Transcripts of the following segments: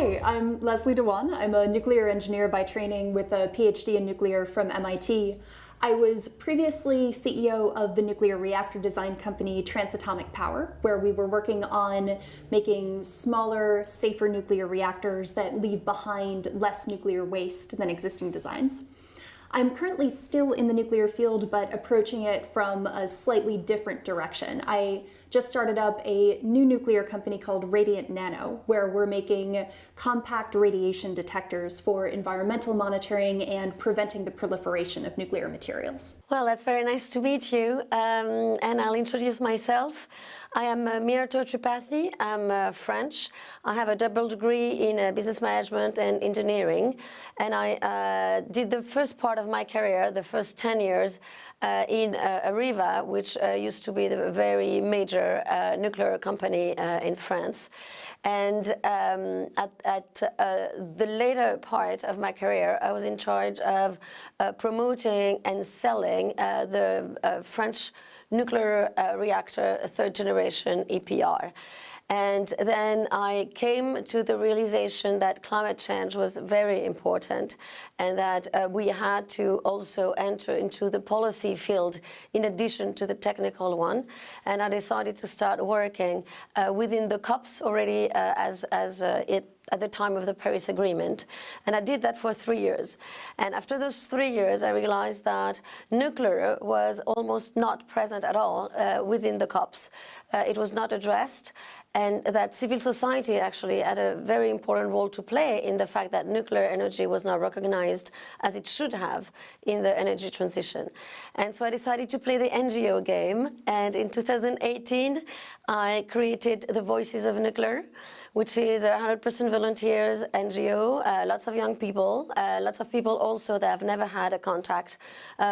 Hi, I'm Leslie Dewan. I'm a nuclear engineer by training with a PhD in nuclear from MIT. I was previously CEO of the nuclear reactor design company Transatomic Power, where we were working on making smaller, safer nuclear reactors that leave behind less nuclear waste than existing designs. I'm currently still in the nuclear field, but approaching it from a slightly different direction. I just started up a new nuclear company called RadiatNano, where we're making compact radiation detectors for environmental monitoring and preventing the proliferation of nuclear materials. Well, that's very nice to meet you, and I'll introduce myself. I am Myrto Tripathi. I'm French. I have a double degree in business management and engineering, and I did the first part of my career, the first 10 years, in Areva, which used to be the very major nuclear company in France. And at the later part of my career, I was in charge of promoting and selling the French nuclear reactor third generation EPR. And then I came to the realization that climate change was very important and that we had to also enter into the policy field in addition to the technical one. And I decided to start working within the COPs already at the time of the Paris Agreement. And I did that for 3 years. And after those 3 years, I realized that nuclear was almost not present at all within the COPs. It was not addressed, and that civil society actually had a very important role to play in the fact that nuclear energy was not recognized as it should have in the energy transition. And so I decided to play the NGO game, and in 2018 I created the Voices of Nuclear, which is a 100% volunteers NGO, lots of young people, lots of people also that have never had a contact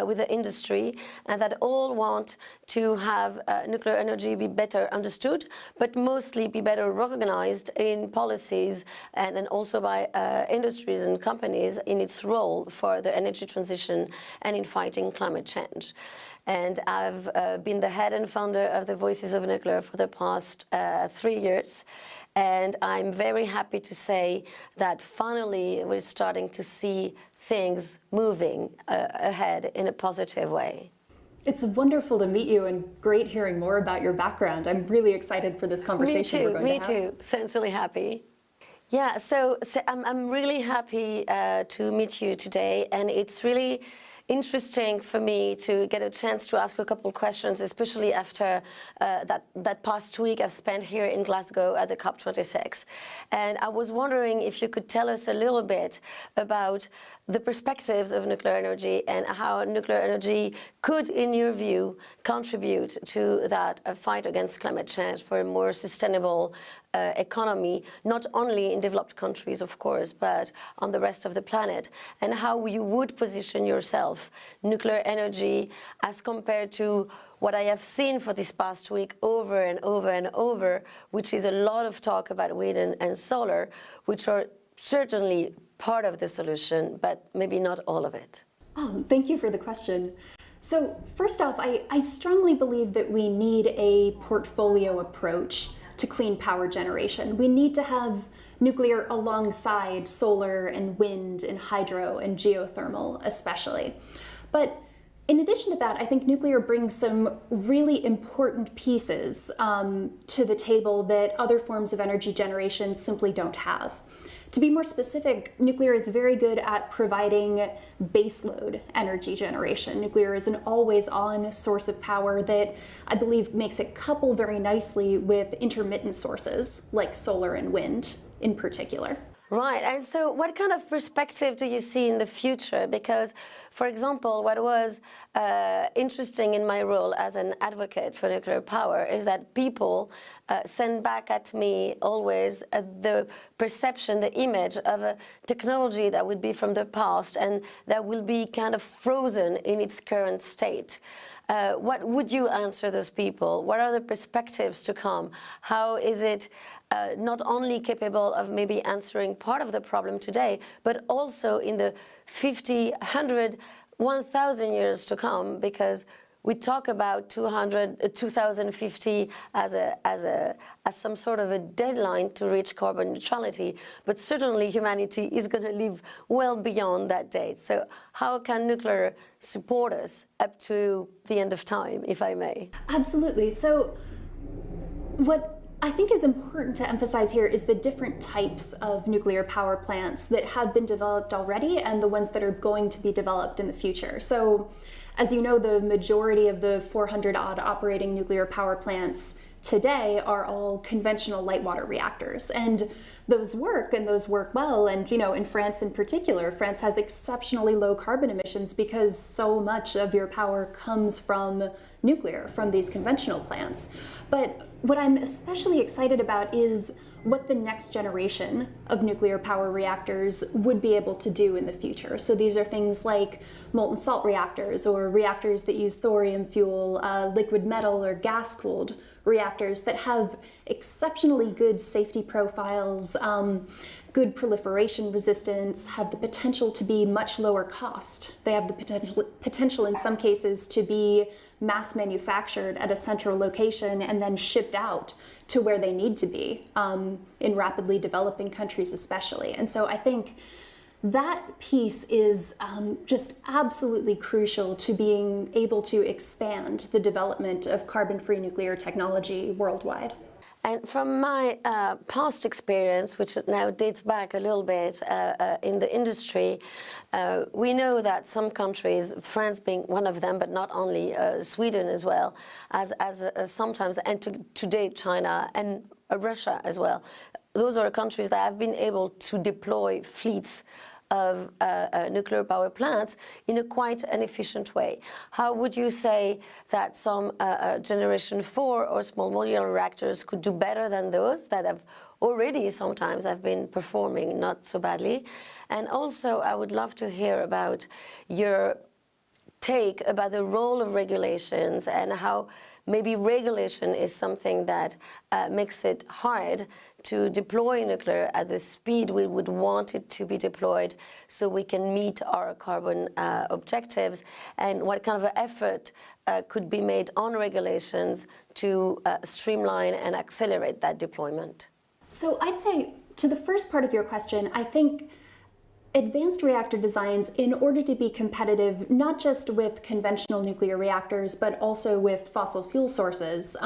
with the industry, and that all want to have nuclear energy be better understood, but mostly be better recognized in policies and also by industries and companies in its role for the energy transition and in fighting climate change. And I've been the head and founder of the Voices of Nuclear for the past 3 years. And I'm very happy to say that finally we're starting to see things moving ahead in a positive way. It's wonderful to meet you and great hearing more about your background. I'm really excited for this conversation we're going to have. Me too. Sounds really happy. Yeah, so I'm really happy to meet you today, and it's really interesting for me to get a chance to ask you a couple of questions, especially after that past week I've spent here in Glasgow at the COP26. And I was wondering if you could tell us a little bit about the perspectives of nuclear energy and how nuclear energy could, in your view, contribute to that fight against climate change for a more sustainable economy, not only in developed countries, of course, but on the rest of the planet, and how you would position yourself, nuclear energy, as compared to what I have seen for this past week over and over and over, which is a lot of talk about wind and solar, which are certainly part of the solution, but maybe not all of it. Oh, thank you for the question. So first off, I strongly believe that we need a portfolio approach to clean power generation. We need to have nuclear alongside solar and wind and hydro and geothermal especially. But in addition to that, I think nuclear brings some really important pieces to the table that other forms of energy generation simply don't have. To be more specific, nuclear is very good at providing baseload energy generation. Nuclear is an always-on source of power that I believe makes it couple very nicely with intermittent sources like solar and wind in particular. Right, and so what kind of perspective do you see in the future? Because, for example, what was interesting in my role as an advocate for nuclear power is that people send back at me always the perception, the image of a technology that would be from the past and that will be kind of frozen in its current state. What would you answer those people? What are the perspectives to come? How is it not only capable of maybe answering part of the problem today, but also in the 50, 100, 1,000 years to come, because we talk about 2050 as some sort of a deadline to reach carbon neutrality, but certainly humanity is going to live well beyond that date. So how can nuclear support us up to the end of time, if I may? Absolutely. So what I think is important to emphasize here is the different types of nuclear power plants that have been developed already and the ones that are going to be developed in the future. So, as you know, the majority of the 400-odd operating nuclear power plants today are all conventional light water reactors. And those work well. And, you know, in France in particular, France has exceptionally low carbon emissions because so much of your power comes from nuclear, from these conventional plants. But what I'm especially excited about is what the next generation of nuclear power reactors would be able to do in the future. So these are things like molten salt reactors or reactors that use thorium fuel, liquid metal or gas-cooled reactors that have exceptionally good safety profiles, good proliferation resistance, have the potential to be much lower cost. They have the potential in some cases to be mass manufactured at a central location and then shipped out to where they need to be in rapidly developing countries especially. And so I think that piece is just absolutely crucial to being able to expand the development of carbon-free nuclear technology worldwide. And from my past experience, which now dates back a little bit in the industry, we know that some countries, France being one of them, but not only, Sweden as well, as sometimes, and today China and Russia as well, those are countries that have been able to deploy fleets of nuclear power plants in a quite an efficient way. How would you say that some generation 4 or small modular reactors could do better than those that have already sometimes have been performing not so badly? And also I would love to hear about your take about the role of regulations and how maybe regulation is something that makes it hard to deploy nuclear at the speed we would want it to be deployed so we can meet our carbon objectives, and what kind of an effort could be made on regulations to streamline and accelerate that deployment? So I'd say to the first part of your question, I think advanced reactor designs, in order to be competitive not just with conventional nuclear reactors but also with fossil fuel sources,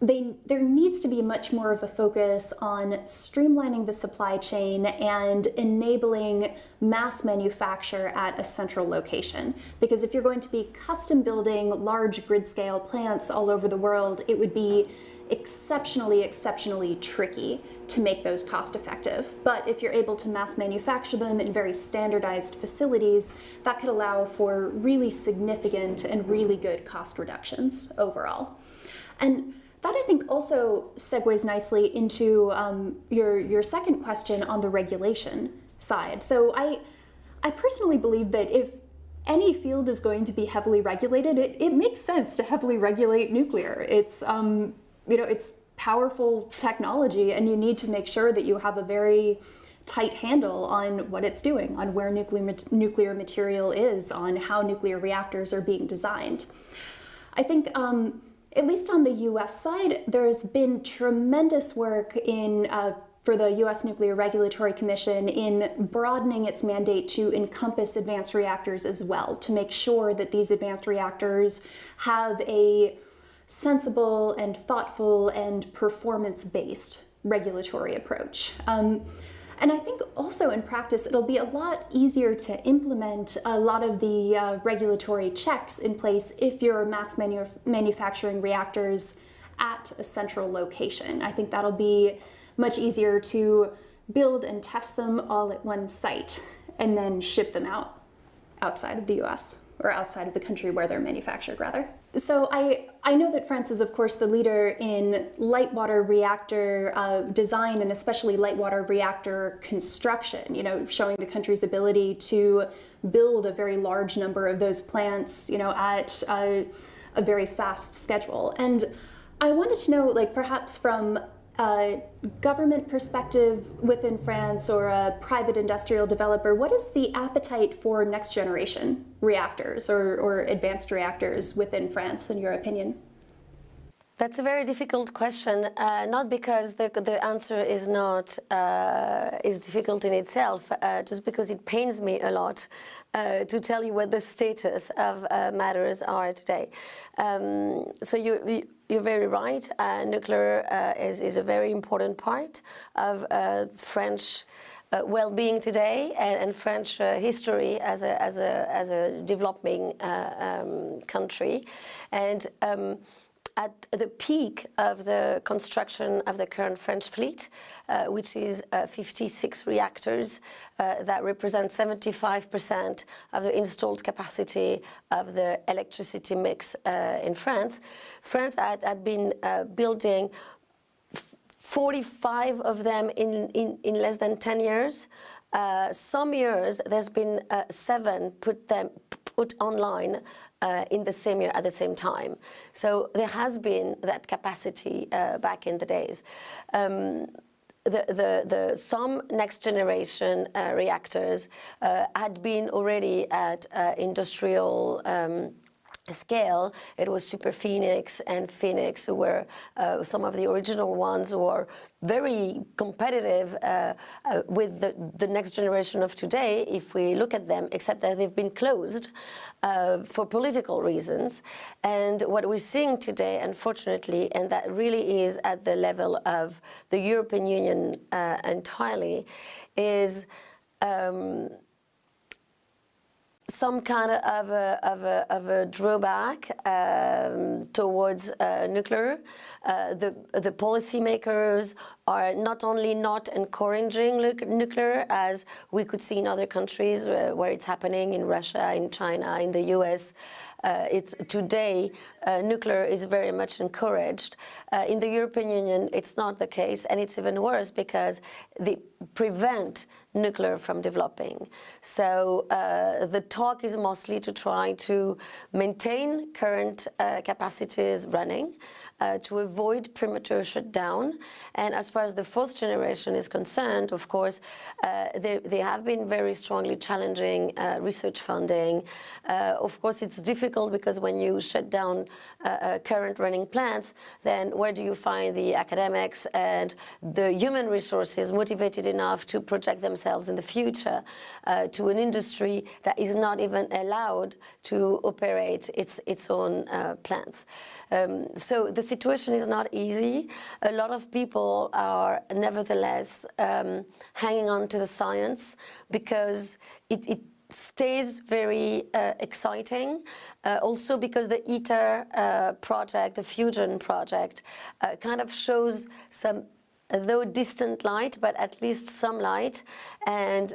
there needs to be much more of a focus on streamlining the supply chain and enabling mass manufacture at a central location. Because if you're going to be custom building large grid scale plants all over the world, it would be exceptionally tricky to make those cost effective. But if you're able to mass manufacture them in very standardized facilities, that could allow for really significant and really good cost reductions overall. And that, I think, also segues nicely into your second question on the regulation side. So I personally believe that if any field is going to be heavily regulated, it makes sense to heavily regulate nuclear. It's it's powerful technology, and you need to make sure that you have a very tight handle on what it's doing, on where nuclear material is, on how nuclear reactors are being designed. I think at least on the US side, there's been tremendous work for the US Nuclear Regulatory Commission in broadening its mandate to encompass advanced reactors as well, to make sure that these advanced reactors have a sensible and thoughtful and performance-based regulatory approach. And I think also in practice, it'll be a lot easier to implement a lot of the regulatory checks in place if you're mass manufacturing reactors at a central location. I think that'll be much easier to build and test them all at one site and then ship them out outside of the US, or outside of the country where they're manufactured, rather. So I know that France is, of course, the leader in light water reactor design, and especially light water reactor construction, showing the country's ability to build a very large number of those plants, at a very fast schedule. And I wanted to know, perhaps from a government perspective within France or a private industrial developer, what is the appetite for next generation reactors or advanced reactors within France, in your opinion? That's a very difficult question, not because the answer is not is difficult in itself, just because it pains me a lot to tell you what the status of matters are today. So you're very right. Nuclear is a very important part of French well-being today and French history as a developing country, and. At the peak of the construction of the current French fleet, which is 56 reactors that represent 75% of the installed capacity of the electricity mix in France, France had been building 45 of them in less than 10 years. Some years there's been 7 put online in the same year at the same time. So there has been that capacity back in the days. Some next generation reactors had been already at industrial scale. It was Super Phoenix and Phoenix, who were some of the original ones who are very competitive with the next generation of today, if we look at them, except that they've been closed for political reasons. And what we're seeing today, unfortunately, and that really is at the level of the European Union entirely, is some kind of a drawback towards nuclear. The policymakers are not only not encouraging nuclear, as we could see in other countries where it's happening, in Russia, in China, in the US. Today, nuclear is very much encouraged. In the European Union, it's not the case, and it's even worse because they prevent nuclear from developing. So the talk is mostly to try to maintain current capacities running, to avoid premature shutdown. And as far as the fourth generation is concerned, of course, they have been very strongly challenging research funding. Of course, it's difficult because when you shut down current running plants, then where do you find the academics and the human resources motivated enough to project themselves in the future to an industry that is not even allowed to operate its own plants? So the situation is not easy. A lot of people are nevertheless hanging on to the science because it stays very exciting. Also because the ITER project, the fusion project, kind of shows some, though distant light, but at least some light, and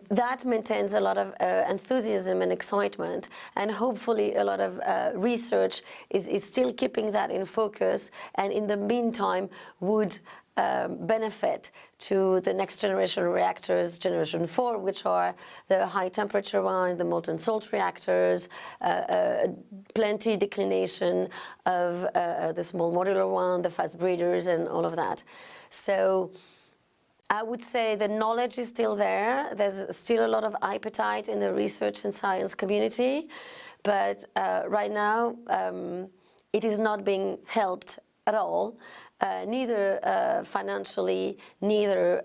that maintains a lot of enthusiasm and excitement, and hopefully a lot of research is still keeping that in focus, and in the meantime would benefit to the next generation reactors, generation 4, which are the high temperature ones, the molten salt reactors, plenty declination of the small modular one, the fast breeders, and all of that. So I would say the knowledge is still there. There's still a lot of appetite in the research and science community, but right now it is not being helped at all. Neither financially, neither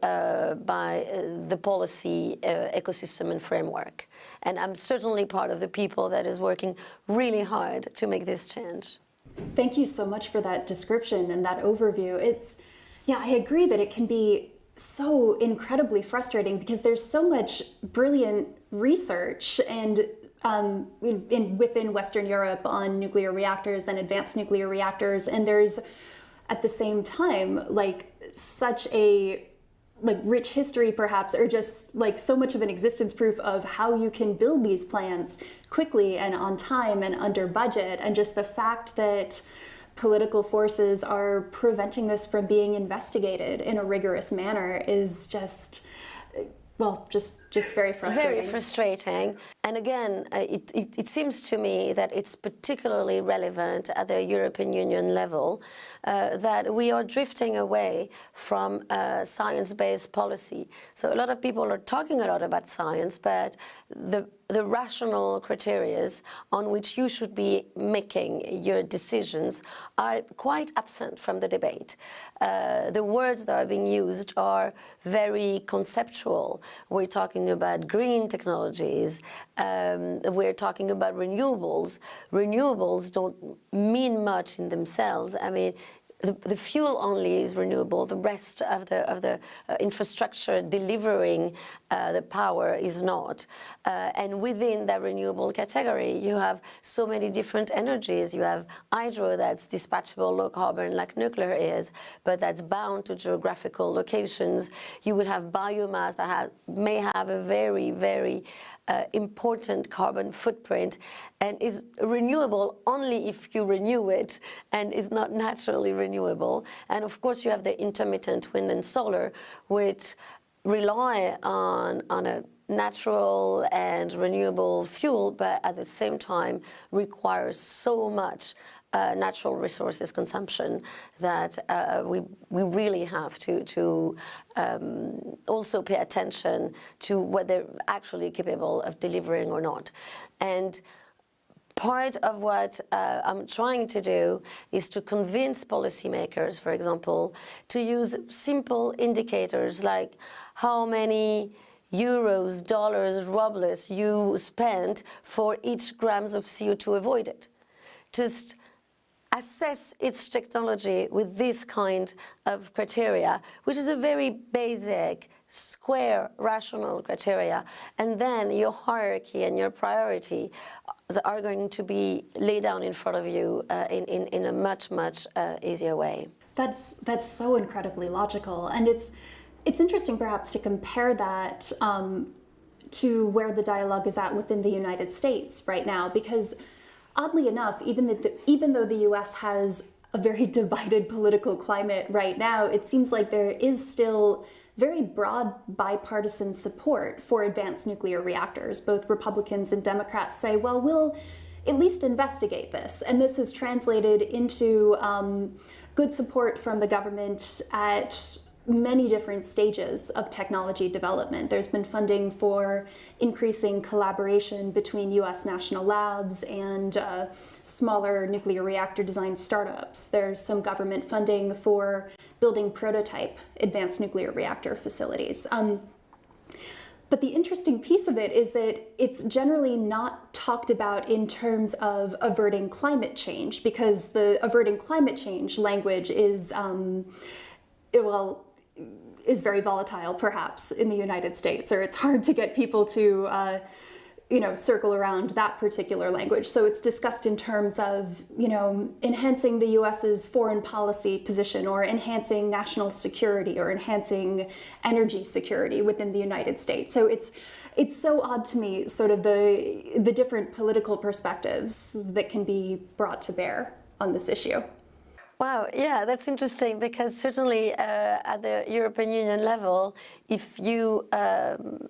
by the policy ecosystem and framework. And I'm certainly part of the people that is working really hard to make this change. Thank you so much for that description and that overview. Yeah, I agree that it can be so incredibly frustrating because there's so much brilliant research and within Western Europe on nuclear reactors and advanced nuclear reactors, and there's at the same time such a rich history perhaps, or just so much of an existence proof of how you can build these plants quickly and on time and under budget, and just the fact that political forces are preventing this from being investigated in a rigorous manner is just very frustrating. Very frustrating. And again, it seems to me that it's particularly relevant at the European Union level that we are drifting away from science-based policy. So a lot of people are talking a lot about science, but the rational criteria on which you should be making your decisions are quite absent from the debate. The words that are being used are very conceptual. We're talking about green technologies. We're talking about renewables. Renewables don't mean much in themselves. I mean, the fuel only is renewable. The rest of the infrastructure delivering the power is not. And within that renewable category, you have so many different energies. You have hydro that's dispatchable, low carbon, like nuclear is, but that's bound to geographical locations. You would have biomass that may have a very, very important carbon footprint and is renewable only if you renew it and is not naturally renewable. And of course you have the intermittent wind and solar, which rely on a natural and renewable fuel, but at the same time requires so much natural resources consumption that we really have to also pay attention to what they're actually capable of delivering or not. And part of what I'm trying to do is to convince policymakers, for example, to use simple indicators like how many euros, dollars, rubles you spend for each grams of CO2 avoided. Just assess its technology with this kind of criteria, which is a very basic, square, rational criteria, and then your hierarchy and your priority are going to be laid down in front of you in a much, much easier way. That's so incredibly logical, and it's interesting perhaps to compare that to where the dialogue is at within the United States right now, because oddly enough, even though the US has a very divided political climate right now, it seems like there is still very broad bipartisan support for advanced nuclear reactors. Both Republicans and Democrats say, well, we'll at least investigate this. And this has translated into good support from the government at many different stages of technology development. There's been funding for increasing collaboration between US national labs and smaller nuclear reactor design startups. There's some government funding for building prototype advanced nuclear reactor facilities. But the interesting piece of it is that it's generally not talked about in terms of averting climate change, because the averting climate change language is very volatile, perhaps, in the United States, or it's hard to get people to, circle around that particular language. So it's discussed in terms of, enhancing the US's foreign policy position, or enhancing national security, or enhancing energy security within the United States. So it's so odd to me, sort of the different political perspectives that can be brought to bear on this issue. Wow, yeah, that's interesting, because certainly at the European Union level, if you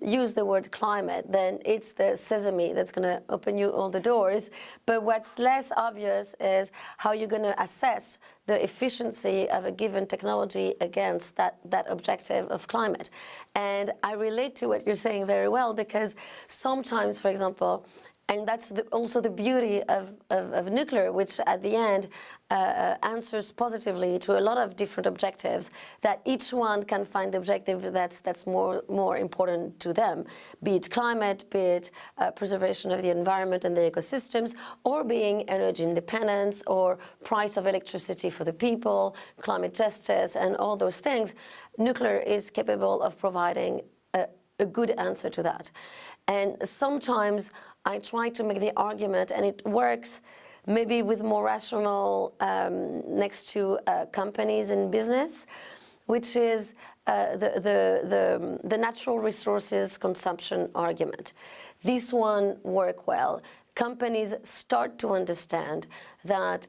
use the word climate, then it's the sesame that's going to open you all the doors. But what's less obvious is how you're going to assess the efficiency of a given technology against that objective of climate. And I relate to what you're saying very well, because sometimes, for example, and that's also the beauty of nuclear, which at the end answers positively to a lot of different objectives, that each one can find the objective that's more important to them, be it climate, be it preservation of the environment and the ecosystems, or being energy independence, or price of electricity for the people, climate justice, and all those things. Nuclear is capable of providing a good answer to that. And sometimes I try to make the argument, and it works maybe with more rational next to companies and business, which is the natural resources consumption argument. This one works well. Companies start to understand that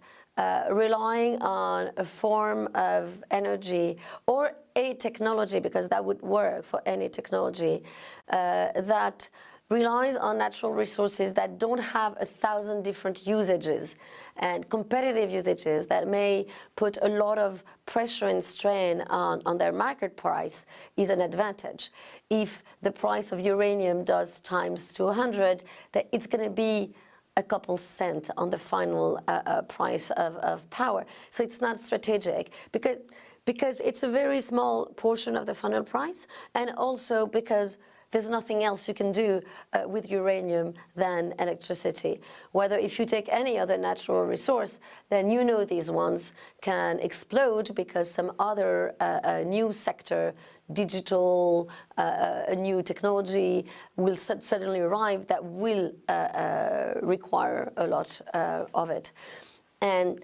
relying on a form of energy or a technology, because that would work for any technology, that relies on natural resources that don't have 1,000 different usages and competitive usages that may put a lot of pressure and strain on their market price is an advantage. If the price of uranium does times to 100, that it's going to be a couple cents on the final price of power. So it's not strategic because it's a very small portion of the final price, and also because there's nothing else you can do with uranium than electricity. Whether if you take any other natural resource, then you know these ones can explode because some other new sector, digital, a new technology will suddenly arrive that will require a lot of it. And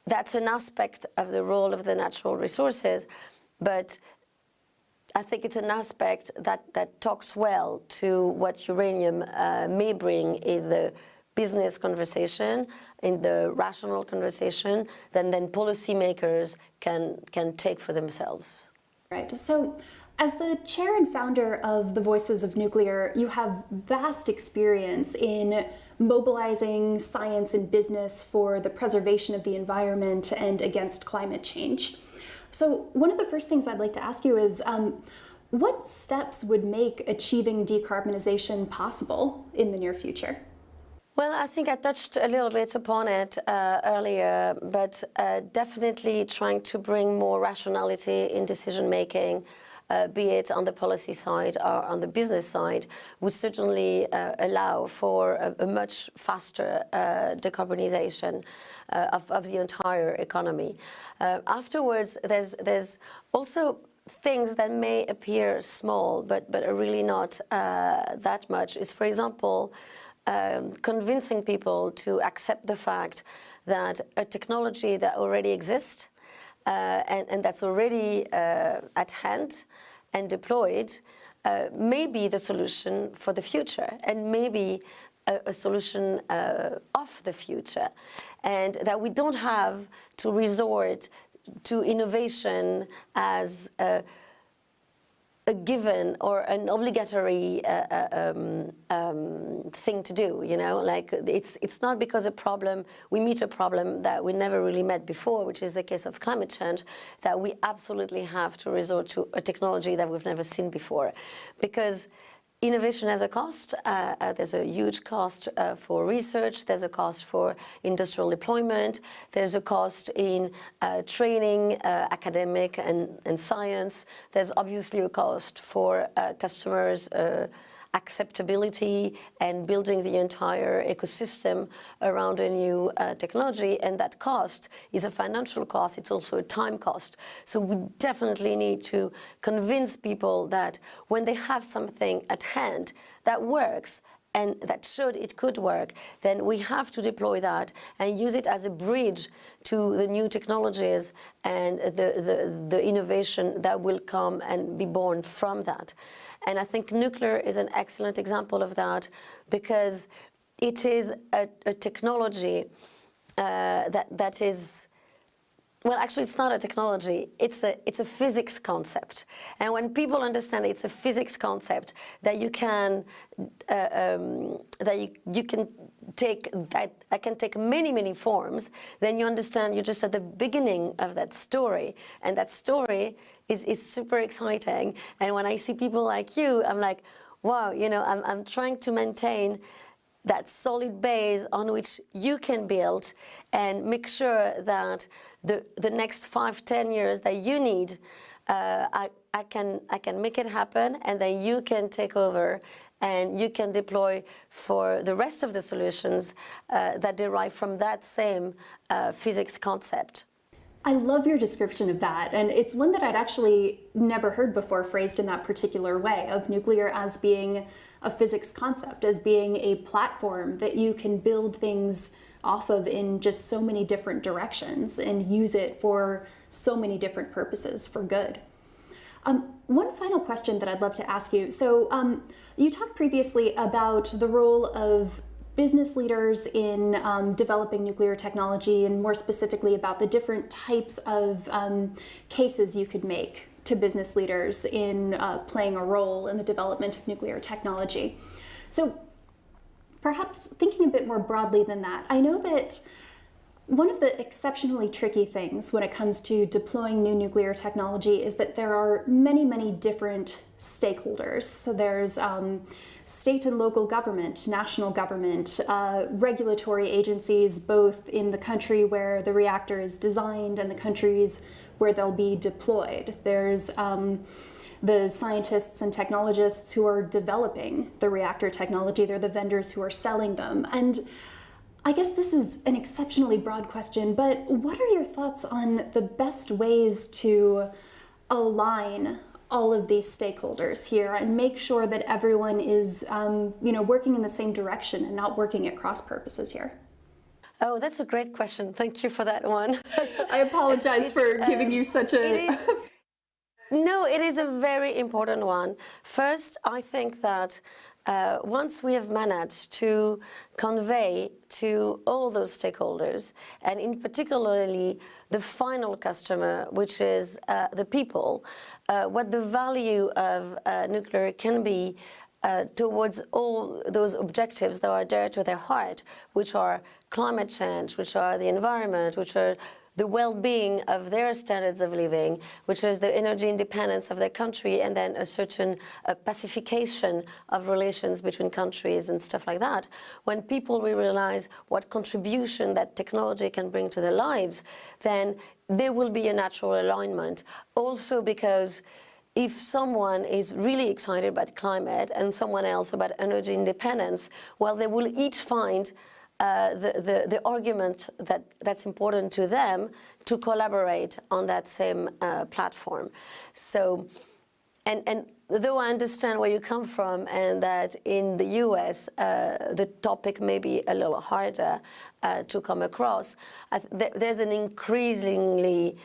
that's an aspect of the role of the natural resources, but I think it's an aspect that talks well to what uranium may bring in the business conversation, in the rational conversation, then policymakers can take for themselves. Right. So, as the chair and founder of the Voices of Nuclear, you have vast experience in mobilizing science and business for the preservation of the environment and against climate change. So one of the first things I'd like to ask you is, what steps would make achieving decarbonization possible in the near future? Well, I think I touched a little bit upon it earlier, but definitely trying to bring more rationality in decision-making, be it on the policy side or on the business side, would certainly allow for a much faster decarbonization of the entire economy. Afterwards, there's also things that may appear small, but are really not that much, is, for example, convincing people to accept the fact that a technology that already exists and that's already at hand and deployed may be the solution for the future, and maybe a solution of the future, and that we don't have to resort to innovation as a given or an obligatory thing to do, you know, like it's not because we meet a problem that we never really met before, which is the case of climate change, that we absolutely have to resort to a technology that we've never seen before. Because innovation has a cost. There's a huge cost for research. There's a cost for industrial deployment. There's a cost in training, academic and science. There's obviously a cost for customers' acceptability and building the entire ecosystem around a new technology. And that cost is a financial cost. It's also a time cost. So we definitely need to convince people that when they have something at hand that works and that showed it could work, then we have to deploy that and use it as a bridge to the new technologies and the innovation that will come and be born from that. And I think nuclear is an excellent example of that, because it is a technology that is, well, actually it's not a technology, it's a physics concept. And when people understand that it's a physics concept, that you can you can take, that I can take many forms, then you understand you're just at the beginning of that story. And that story is super exciting. And when I see people like you, I'm like, wow, you know, I'm trying to maintain that solid base on which you can build and make sure that the next 5-10 years that you need, I can make it happen, and that you can take over and you can deploy for the rest of the solutions that derive from that same physics concept. I love your description of that, and it's one that I'd actually never heard before phrased in that particular way, of nuclear as being a physics concept, as being a platform that you can build things off of in just so many different directions and use it for so many different purposes for good. One final question that I'd love to ask you. So you talked previously about the role of business leaders in developing nuclear technology, and more specifically about the different types of cases you could make to business leaders in playing a role in the development of nuclear technology. So perhaps thinking a bit more broadly than that, I know that one of the exceptionally tricky things when it comes to deploying new nuclear technology is that there are many, many different stakeholders. So there's state and local government, national government, regulatory agencies, both in the country where the reactor is designed and the countries where they'll be deployed. There's the scientists and technologists who are developing the reactor technology. They're the vendors who are selling them. And I guess this is an exceptionally broad question, but what are your thoughts on the best ways to align all of these stakeholders here and make sure that everyone is working in the same direction and not working at cross purposes here? Oh, that's a great question. Thank you for that one. I apologize for giving you such a... No, it is a very important one. First, I think that once we have managed to convey to all those stakeholders, and in particularly the final customer, which is the people, what the value of nuclear can be towards all those objectives that are dear to their heart, which are climate change, which are the environment, which are the well-being of their standards of living, which is the energy independence of their country, and then a certain pacification of relations between countries and stuff like that. When people will realize what contribution that technology can bring to their lives, then there will be a natural alignment. Also because if someone is really excited about climate and someone else about energy independence, well, they will each find the argument that's important to them to collaborate on that same platform. So, and though I understand where you come from and that in the US the topic may be a little harder to come across, there's an increasingly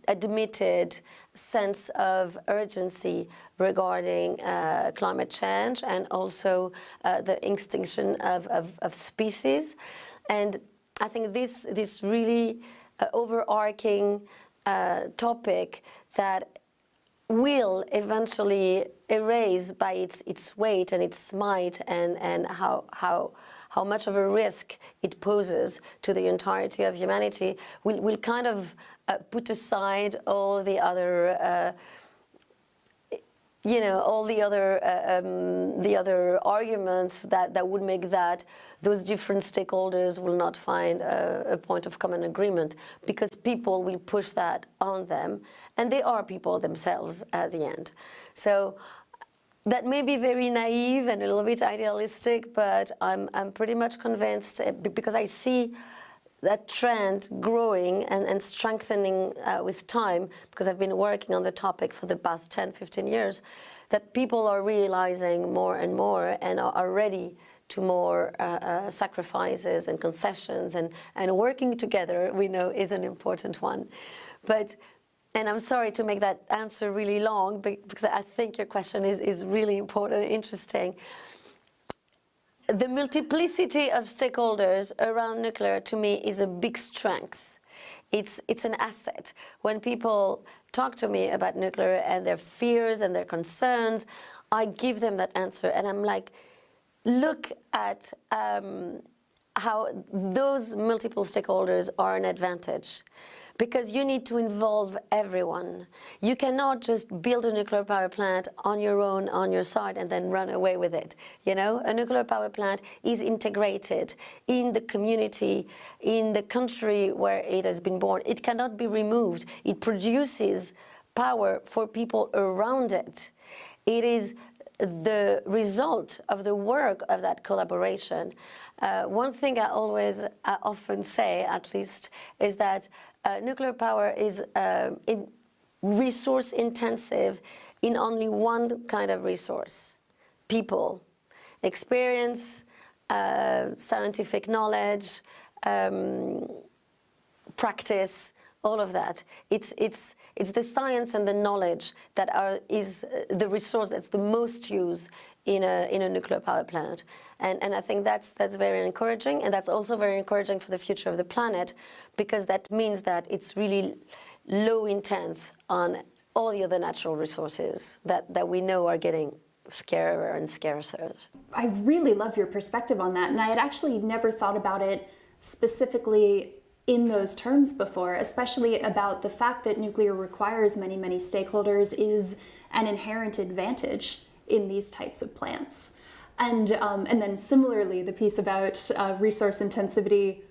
admitted sense of urgency regarding climate change and also the extinction of species. And I think this really overarching topic that will eventually erase by its weight and its might and how much of a risk it poses to the entirety of humanity will kind of put aside all the other all the other arguments that would make that those different stakeholders will not find a point of common agreement, because people will push that on them, and they are people themselves at the end. So that may be very naive and a little bit idealistic, but I'm pretty much convinced, because I see that trend growing and strengthening with time, because I've been working on the topic for the past 10, 15 years, that people are realizing more and more and are ready to more sacrifices and concessions, and working together, we know, is an important one. And I'm sorry to make that answer really long, because I think your question is really important and interesting. The multiplicity of stakeholders around nuclear, to me, is a big strength. It's an asset. When people talk to me about nuclear and their fears and their concerns, I give them that answer, and I'm like, look at how those multiple stakeholders are an advantage. Because you need to involve everyone. You cannot just build a nuclear power plant on your own, on your side, and then run away with it. You know, a nuclear power plant is integrated in the community, in the country where it has been born. It cannot be removed. It produces power for people around it. It is the result of the work of that collaboration. One thing I often say, at least, is that nuclear power is resource intensive in only one kind of resource: people, experience, scientific knowledge, practice, all of that. It's the science and the knowledge that is the resource that's the most used in a nuclear power plant. And I think that's very encouraging, and that's also very encouraging for the future of the planet, because that means that it's really low intense on all the other natural resources that we know are getting scarier and scarcer. I really love your perspective on that, and I had actually never thought about it specifically in those terms before, especially about the fact that nuclear requires many, many stakeholders is an inherent advantage in these types of plants. And then similarly, the piece about resource intensity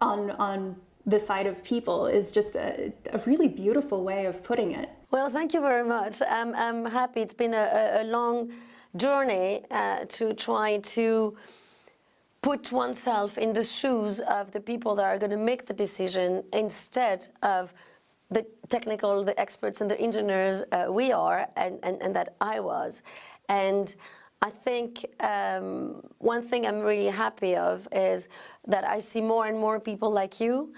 on the side of people is just a really beautiful way of putting it. Well, thank you very much. I'm happy. It's been a long journey to try to put oneself in the shoes of the people that are going to make the decision instead of the technical, the experts and the engineers we are and that I was. And I think one thing I'm really happy of is that I see more and more people like you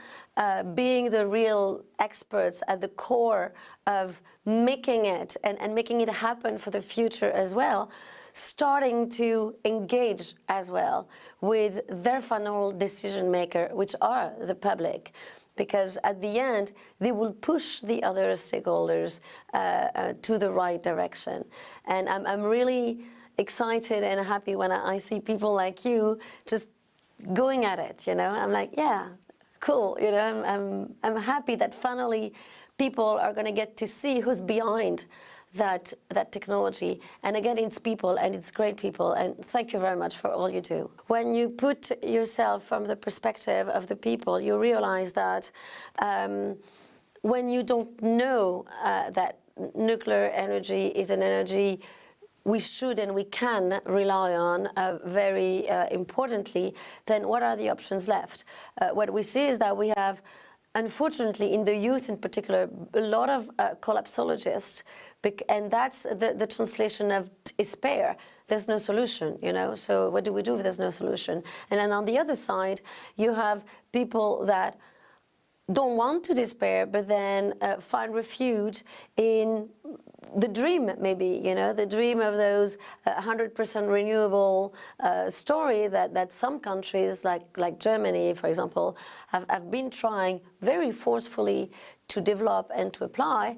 being the real experts at the core of making it and making it happen for the future as well, starting to engage as well with their final decision maker, which are the public. Because at the end, they will push the other stakeholders to the right direction. And I'm really excited and happy when I see people like you just going at it, you know. I'm like, yeah, cool, you know, I'm happy that finally people are going to get to see who's behind that technology. And again, it's people, and it's great people, and thank you very much for all you do. When you put yourself from the perspective of the people, you realize that when you don't know that nuclear energy is an energy we should and we can rely on very importantly, then what are the options left? What we see is that we have, unfortunately, in the youth in particular, a lot of collapsologists, and that's the translation of despair. There's no solution, you know, so what do we do if there's no solution? And then on the other side, you have people that don't want to despair, but then find refuge in the dream, maybe, you know, the dream of those 100% renewable story that some countries, like Germany, for example, have been trying very forcefully to develop and to apply,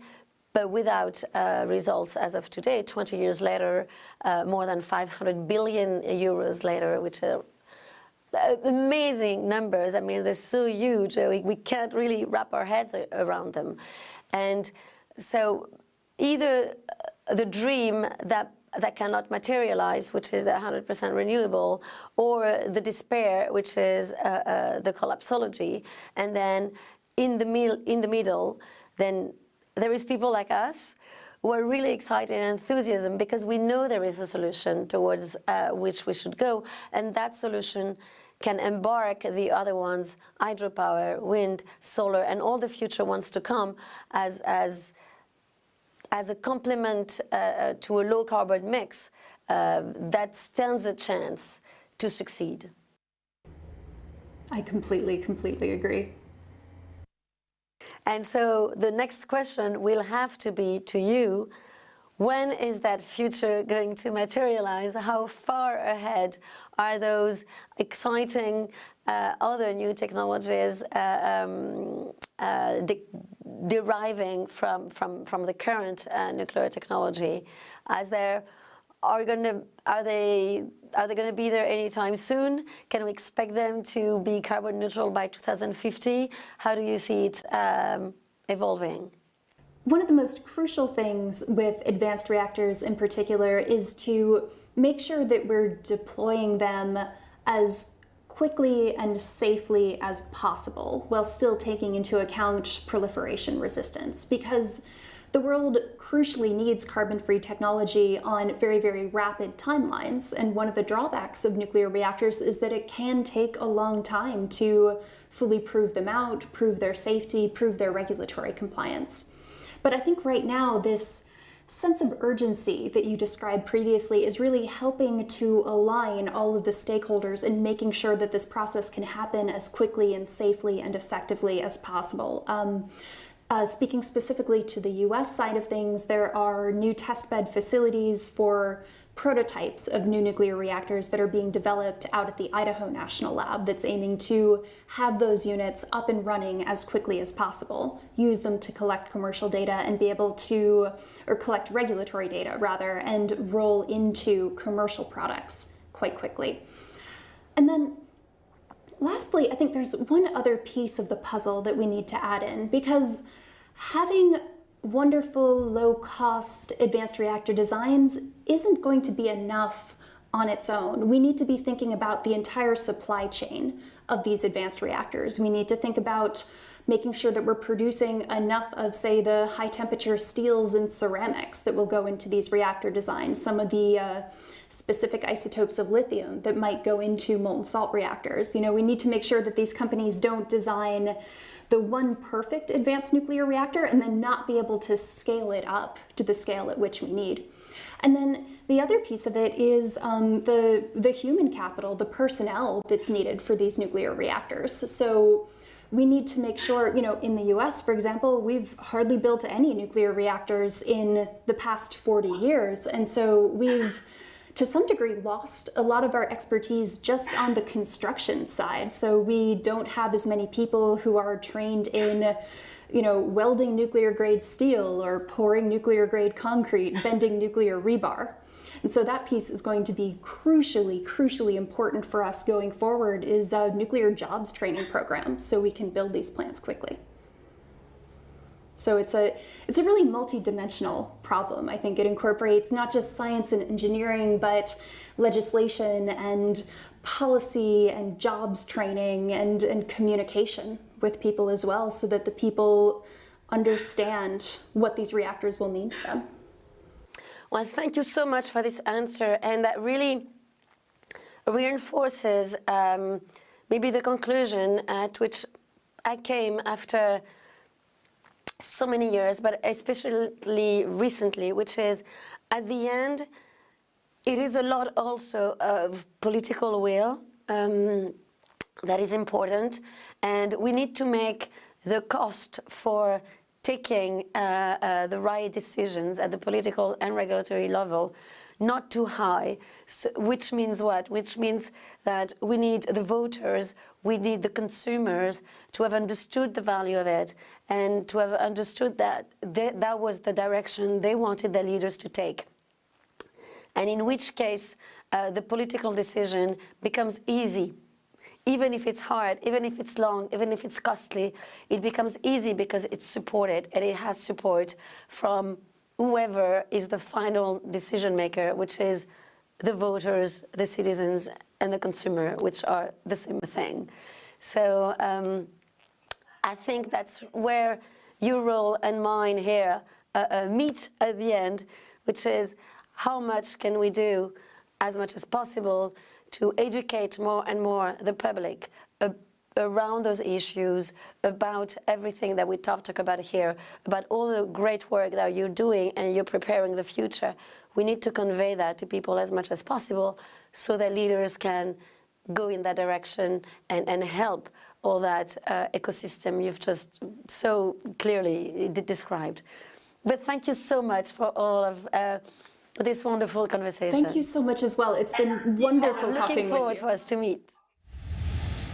but without results as of today, 20 years later, more than 500 billion euros later, which are amazing numbers. I mean, they're so huge, we can't really wrap our heads around them. And so either the dream that cannot materialize, which is the 100% renewable, or the despair, which is the collapsology, and then in the middle, then there is people like us who are really excited and enthusiasm because we know there is a solution towards which we should go, and that solution can embark the other ones, hydropower, wind, solar, and all the future ones to come as a complement to a low-carbon mix that stands a chance to succeed. I completely agree. And so the next question will have to be to you, when is that future going to materialize? How far ahead are those exciting other new technologies deriving from the current nuclear technology? Are they going to be there anytime soon? Can we expect them to be carbon neutral by 2050? How do you see it evolving? One of the most crucial things with advanced reactors in particular is to make sure that we're deploying them as quickly and safely as possible while still taking into account proliferation resistance, because the world crucially needs carbon-free technology on very, very rapid timelines. And one of the drawbacks of nuclear reactors is that it can take a long time to fully prove them out, prove their safety, prove their regulatory compliance. But I think right now this sense of urgency that you described previously is really helping to align all of the stakeholders in making sure that this process can happen as quickly and safely and effectively as possible. Speaking specifically to the US side of things, there are new testbed facilities for prototypes of new nuclear reactors that are being developed out at the Idaho National Lab that's aiming to have those units up and running as quickly as possible, use them to collect commercial data and be able to, or collect regulatory data rather, and roll into commercial products quite quickly. And then lastly, I think there's one other piece of the puzzle that we need to add in, because having wonderful, low-cost advanced reactor designs isn't going to be enough on its own. We need to be thinking about the entire supply chain of these advanced reactors. We need to think about making sure that we're producing enough of, say, the high-temperature steels and ceramics that will go into these reactor designs, some of the specific isotopes of lithium that might go into molten salt reactors. You know, we need to make sure that these companies don't design the one perfect advanced nuclear reactor and then not be able to scale it up to the scale at which we need. And then the other piece of it is the human capital, the personnel that's needed for these nuclear reactors. So we need to make sure, you know, in the US, for example, we've hardly built any nuclear reactors in the past 40 years. And so we've, to some degree, lost a lot of our expertise just on the construction side. So we don't have as many people who are trained in, you know, welding nuclear grade steel or pouring nuclear grade concrete, bending nuclear rebar. And so that piece is going to be crucially important for us going forward, is a nuclear jobs training program so we can build these plants quickly. So it's a really multi-dimensional problem. I think it incorporates not just science and engineering, but legislation and policy and jobs training and communication with people as well, so that the people understand what these reactors will mean to them. Well, thank you so much for this answer, and that really reinforces maybe the conclusion at which I came after so many years, but especially recently, which is, at the end, it is a lot also of political will that is important, and we need to make the cost for taking the right decisions at the political and regulatory level not too high, so, which means what? Which means that we need the voters, we need the consumers to have understood the value of it and to have understood that that was the direction they wanted their leaders to take. And in which case, the political decision becomes easy. Even if it's hard, even if it's long, even if it's costly, it becomes easy because it's supported, and it has support from whoever is the final decision maker, which is the voters, the citizens, and the consumer, which are the same thing. So I think that's where your role and mine here meet at the end, which is how much can we do, as much as possible, to educate more and more the public around those issues, about everything that we talk about here, about all the great work that you're doing and you're preparing the future. We need to convey that to people as much as possible so that leaders can go in that direction and help all that ecosystem you've just so clearly described. But thank you so much for all of this wonderful conversation. Thank you so much as well. It's been wonderful talking with you. Looking forward for us to meet.